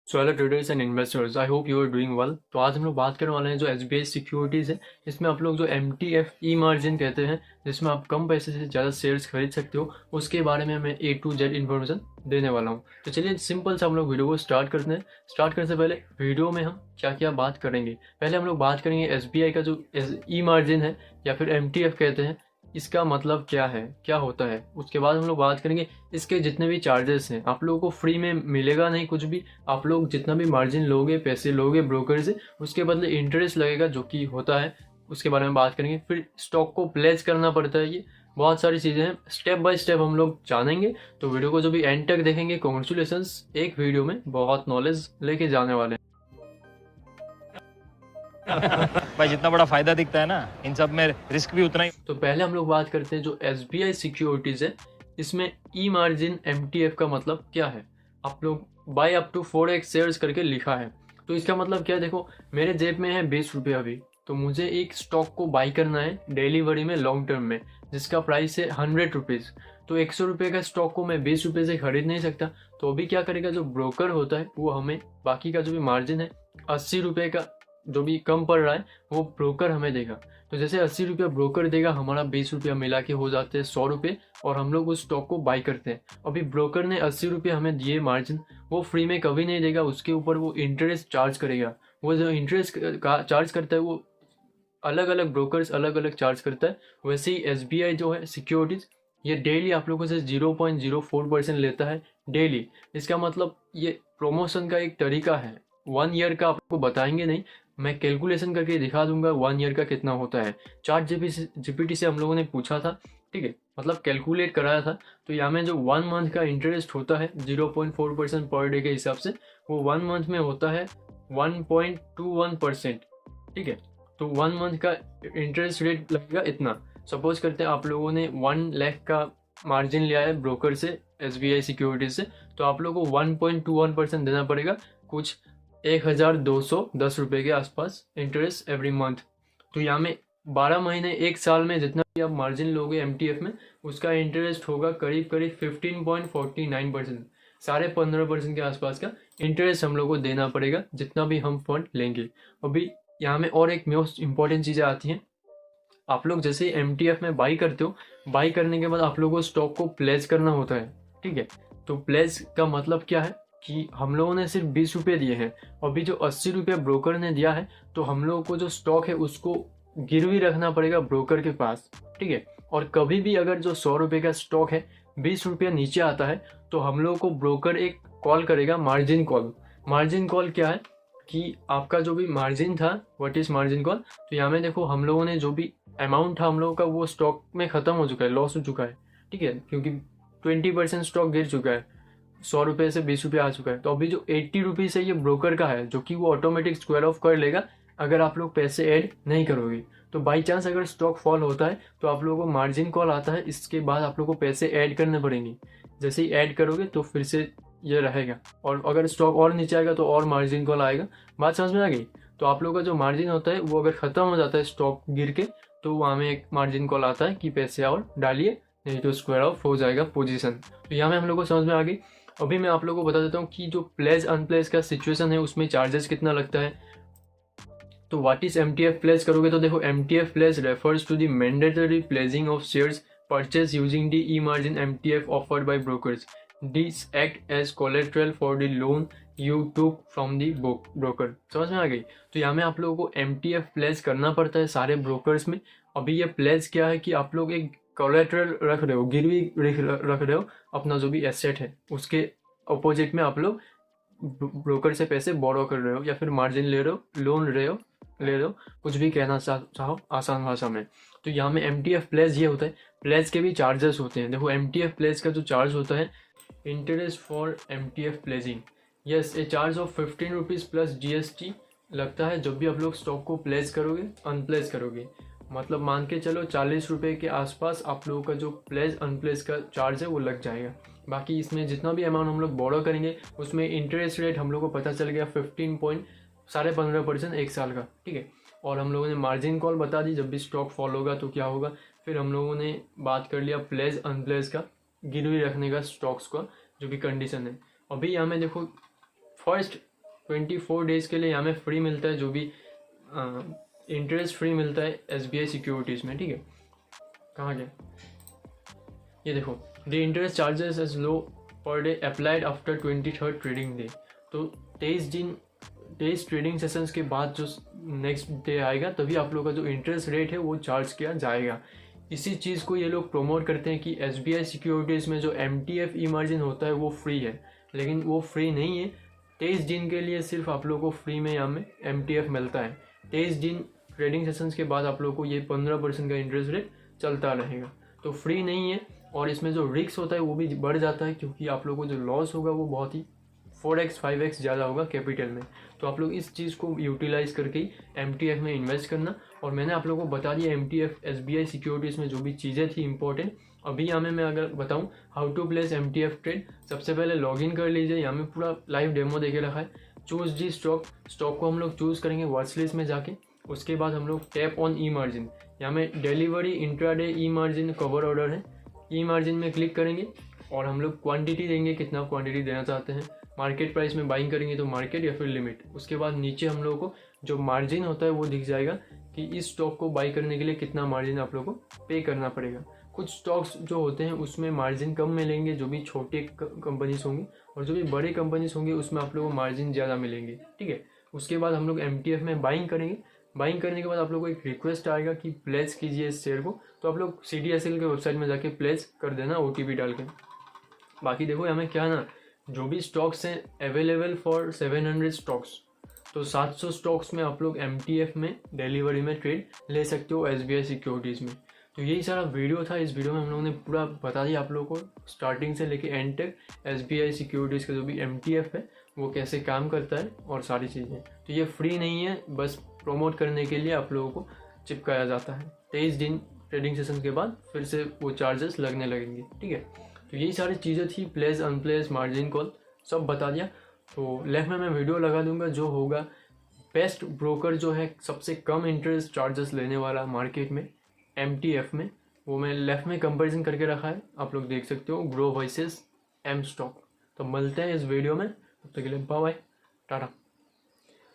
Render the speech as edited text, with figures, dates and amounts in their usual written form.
So hello traders and investors, I hope you are doing well. तो आज हम लोग बात करने वाले हैं जो एसबीआई सिक्योरिटीज़ है, इसमें आप लोग जो एमटीएफ ई मार्जिन कहते हैं, जिसमें आप कम पैसे से ज़्यादा शेयर्स खरीद सकते हो, उसके बारे में मैं A to Z इन्फॉर्मेशन देने वाला हूँ। तो चलिए सिंपल से हम लोग वीडियो को स्टार्ट करते हैं। स्टार्ट करने से पहले वीडियो में हम क्या क्या बात करेंगे, पहले हम लोग बात करेंगे एसबीआई का जो ई मार्जिन है या फिर एमटीएफ कहते हैं, इसका मतलब क्या है, क्या होता है। उसके बाद हम लोग बात करेंगे इसके जितने भी चार्जेस हैं, आप लोगों को फ्री में मिलेगा नहीं कुछ भी। आप लोग जितना भी मार्जिन लोगे, पैसे लोगे ब्रोकर से, उसके बदले इंटरेस्ट लगेगा जो कि होता है, उसके बारे में बात करेंगे। फिर स्टॉक को प्लेस करना पड़ता है, ये बहुत सारी चीज़ें हैं, स्टेप बाय स्टेप हम लोग जानेंगे। तो वीडियो को जो भी एंड तक देखेंगे, कॉन्ग्रेचुलेसन्स, एक वीडियो में बहुत नॉलेज लेके जाने वाले हैं। भाई जितना बड़ा फायदा दिखता है ना, इन सब में रिस्क भी उतना ही। तो पहले हम लोग बात करते हैं जो एसबीआई सिक्योरिटीज है, इसमें ई मार्जिन एमटीएफ का मतलब क्या है। आप लोग bye up to 4x shares करके लिखा है, तो इसका मतलब क्या है। देखो, मेरे जेब में है 20 रुपये अभी, तो मुझे एक स्टॉक को बाई करना है डिलीवरी में, लॉन्ग टर्म में, जिसका प्राइस है 100 रुपीज़। तो 100 रुपये का स्टॉक को मैं 20 रुपये से खरीद नहीं सकता। तो अभी क्या करेगा, जो ब्रोकर होता है वो हमें बाकी का जो भी मार्जिन है 80 रुपये का, जो भी कम पड़ रहा है, वो ब्रोकर हमें देगा। तो जैसे 80 रुपया ब्रोकर देगा, हमारा 20 रुपया मिला के हो जाते हैं 100 रुपये, और हम लोग उस स्टॉक को बाई करते हैं। अभी ब्रोकर ने 80 रुपये हमें दिए मार्जिन, वो फ्री में कभी नहीं देगा, उसके ऊपर वो इंटरेस्ट चार्ज करेगा। वो जो इंटरेस्ट चार्ज करता है, वो अलग अलग ब्रोकर्स अलग अलग चार्ज करता है। वैसे ही एसबीआई जो है सिक्योरिटीज, ये डेली आप लोगों से 0.04% लेता है डेली। इसका मतलब ये प्रमोशन का एक तरीका है। 1 ईयर का आपको बताएंगे नहीं, मैं कैलकुलेशन करके दिखा दूंगा 1 ईयर का कितना होता है। चार्ट जीपीटी से हम लोगों ने पूछा था, ठीक है, मतलब कैलकुलेट कराया था। तो यहाँ में जो 1 मंथ का इंटरेस्ट होता है 0.4% पर डे के हिसाब से, वो 1 मंथ में होता है 1.21%, ठीक है। तो 1 मंथ का इंटरेस्ट रेट लगेगा इतना। सपोज करते हैं आप लोगों ने 1 लाख का मार्जिन लिया है ब्रोकर से, एसबीआई सिक्योरिटीज से, तो आप लोगों को 1.21% देना पड़ेगा, कुछ 1210 रुपये के आसपास इंटरेस्ट एवरी मंथ। तो यहाँ में 12 महीने, एक साल में जितना भी आप मार्जिन लोगे एमटीएफ में, उसका इंटरेस्ट होगा करीब करीब 15.49%। 15.5% के आसपास का इंटरेस्ट हम लोग को देना पड़ेगा जितना भी हम फंड लेंगे। अभी यहाँ में और एक मोस्ट इंपॉर्टेंट चीज़ें आती हैं। आप लोग जैसे एमटीएफ में बाई करते हो, बाई करने के बाद आप लोगों को स्टॉक को प्लेस करना होता है, ठीक है। तो प्लेस का मतलब क्या है कि हम लोगों ने सिर्फ 20 रुपये दिए हैं, अभी जो 80 रुपये ब्रोकर ने दिया है, तो हम लोगों को जो स्टॉक है उसको गिरवी रखना पड़ेगा ब्रोकर के पास, ठीक है। और कभी भी अगर जो 100 रुपये का स्टॉक है 20 रुपया नीचे आता है, तो हम लोगों को ब्रोकर एक कॉल करेगा, मार्जिन कॉल। मार्जिन कॉल क्या है कि आपका जो भी मार्जिन था, व्हाट इज मार्जिन कॉल। तो यहाँ में देखो, हम लोगों ने जो भी अमाउंट था हम लोगों का, वो स्टॉक में ख़त्म हो चुका है, लॉस हो चुका है, ठीक है, क्योंकि 20% स्टॉक गिर चुका है, 100 रुपये से 20 रुपये आ चुका है। तो अभी जो 80 रुपीज़ है ये ब्रोकर का है, जो कि वो ऑटोमेटिक स्क्वायर ऑफ कर लेगा अगर आप लोग पैसे ऐड नहीं करोगे। तो बाई चांस अगर स्टॉक फॉल होता है तो आप लोगों को मार्जिन कॉल आता है, इसके बाद आप लोगों को पैसे ऐड करने पड़ेंगे। जैसे ही ऐड करोगे तो फिर से ये रहेगा, और अगर स्टॉक और नीचे आएगा तो और मार्जिन कॉल आएगा। बात समझ में आ गई। तो आप लोगों का जो मार्जिन होता है वो अगर ख़त्म हो जाता है स्टॉक गिर के, तो वहाँ में एक मार्जिन कॉल आता है कि पैसे और डालिए, नहीं तो स्क्वायर ऑफ हो जाएगा पोजीशन। तो यहाँ में हम लोग को समझ में आ गई। अभी मैं आप लोगों को बता देता हूँ कि जो प्लेस अनप्लेस का सिचुएशन है उसमें चार्जेस कितना लगता है। तो व्हाट इज एमटीएफ प्लेस करोगे, तो देखो, MTF place refers to the mandatory placing of shares purchase using the e margin MTF offered by brokers. This act as collateral for the loan you took from the broker. समझ में आ गई। तो यहाँ में आप लोगों को एमटीएफ प्लेस करना पड़ता है सारे ब्रोकर्स में। अभी ये प्लेस क्या है कि आप लोग एक कोलेट्रल रख रहे हो, गिरवी रख रहे हो अपना जो भी एसेट है, उसके अपोजिट में आप लोग ब्रोकर से पैसे बोरो कर रहे हो, या फिर मार्जिन ले रहे हो, लोन ले रहे हो, कुछ भी कहना चाहो आसान भाषा में। तो यहाँ में एमटीएफ प्लेस ये होता है। प्लेस के भी चार्जेस होते हैं। देखो, एमटीएफ प्लेस का जो चार्ज होता है, interest for MTF placing, yes, A charge of 15 rupees plus GST लगता है जब भी आप लोग स्टॉक को प्लेस करोगे, अनप्लेस करोगे। मतलब मान के चलो 40 रुपये के आसपास आप लोगों का जो प्लेस अनप्लेस का चार्ज है वो लग जाएगा। बाकी इसमें जितना भी अमाउंट हम लोग बोरो करेंगे, उसमें इंटरेस्ट रेट हम लोग को पता चल गया 15.15% एक साल का, ठीक है। और हम लोगों ने मार्जिन कॉल बता दी, जब भी स्टॉक फॉल होगा तो क्या होगा। फिर हम लोगों ने बात कर लिया प्लेस अनप्लेस का, गिरवी रखने का स्टॉक्स का जो भी कंडीशन है। अभी यहाँ में देखो, फर्स्ट 24 डेज़ के लिए यहाँ में फ्री मिलता है, जो भी इंटरेस्ट फ्री मिलता है SBI सिक्योरिटीज़ में, ठीक है। कहाँ गया, ये देखो, the interest charges as low per day applied after 23rd trading day. तो 23 ट्रेडिंग सेशंस के बाद जो नेक्स्ट डे आएगा तभी आप लोग का जो इंटरेस्ट रेट है वो चार्ज किया जाएगा। इसी चीज़ को ये लोग प्रमोट करते हैं कि SBI सिक्योरिटीज़ में जो MTF ई मार्जिन होता है वो फ्री है, लेकिन वो फ्री नहीं है। 23 दिन के लिए सिर्फ आप लोग को फ्री में यहाँ में MTF मिलता है। 23 दिन ट्रेडिंग सेशंस के बाद आप लोग को ये 15% का इंटरेस्ट रेट चलता रहेगा, तो फ्री नहीं है। और इसमें जो रिस्क होता है वो भी बढ़ जाता है, क्योंकि आप लोगों को जो लॉस होगा वो बहुत ही 4x 5x ज़्यादा होगा कैपिटल में। तो आप लोग इस चीज़ को यूटिलाइज करके ही MTF में इन्वेस्ट करना। और मैंने आप लोगों को बता दिया MTF SBI सिक्योरिटीज़ में जो भी चीज़ें थी इंपॉर्टेंट। अभी यहाँ में मैं अगर बताऊँ how to place MTF trade, सबसे पहले लॉगिन कर लीजिए। यहाँ में पूरा लाइव डेमो देके रखा है। चूज़ जी स्टॉक को हम लोग चूज़ करेंगे वॉच लिस्ट में जाके। उसके बाद हम लोग टैप ऑन ई मार्जिन, यहाँ में डिलीवरी इंट्राडे ई मार्जिन कवर ऑर्डर है, ई मार्जिन में क्लिक करेंगे और हम लोग क्वांटिटी देंगे, कितना क्वांटिटी देना चाहते हैं। मार्केट प्राइस में बाइंग करेंगे तो मार्केट या फिर लिमिट। उसके बाद नीचे हम लोगों को जो मार्जिन होता है वो दिख जाएगा कि इस स्टॉक को बाई करने के लिए कितना मार्जिन आप लोगों को पे करना पड़ेगा। कुछ स्टॉक्स जो होते हैं उसमें मार्जिन कम मिलेंगे, जो भी छोटे कंपनीज होंगी, और जो भी बड़े कंपनीज होंगी उसमें आप लोगों को मार्जिन ज़्यादा मिलेंगे, ठीक है। उसके बाद हम लोग MTF में बाइंग करेंगे। बाइंग करने के बाद आप लोग को एक रिक्वेस्ट आएगा कि प्लेस कीजिए इस शेयर को, तो आप लोग CDSL के वेबसाइट में जाके प्लेस कर देना OTP डाल के। बाकी देखो हमें क्या ना, जो भी स्टॉक्स हैं अवेलेबल फॉर 700 स्टॉक्स, तो 700 स्टॉक्स में आप लोग MTF में डिलीवरी में ट्रेड ले सकते हो SBI सिक्योरिटीज़ में। तो यही सारा वीडियो था। इस वीडियो में हम लोगों ने पूरा बता दिया आप लोगों को स्टार्टिंग से लेके एंड तक SBI सिक्योरिटीज़ का जो भी MTF है वो कैसे काम करता है और सारी चीज़ें। तो ये फ्री नहीं है, बस प्रमोट करने के लिए आप लोगों को चिपकाया जाता है। 23 दिन ट्रेडिंग सेशन के बाद फिर से वो चार्जेस लगने लगेंगे, ठीक है। तो यही सारी चीज़ें थी, प्लेस अनप्लेस मार्जिन कॉल सब बता दिया। तो लेफ्ट में मैं वीडियो लगा दूंगा जो होगा बेस्ट ब्रोकर जो है सबसे कम इंटरेस्ट चार्जेस लेने वाला मार्केट में MTF में, वो मैं लेफ्ट में कंपैरिजन करके रखा है, आप लोग देख सकते हो, ग्रो वर्सेस M स्टॉक। तो मिलते हैं इस वीडियो में, तब तक के लिए बाय बाय, टाटा।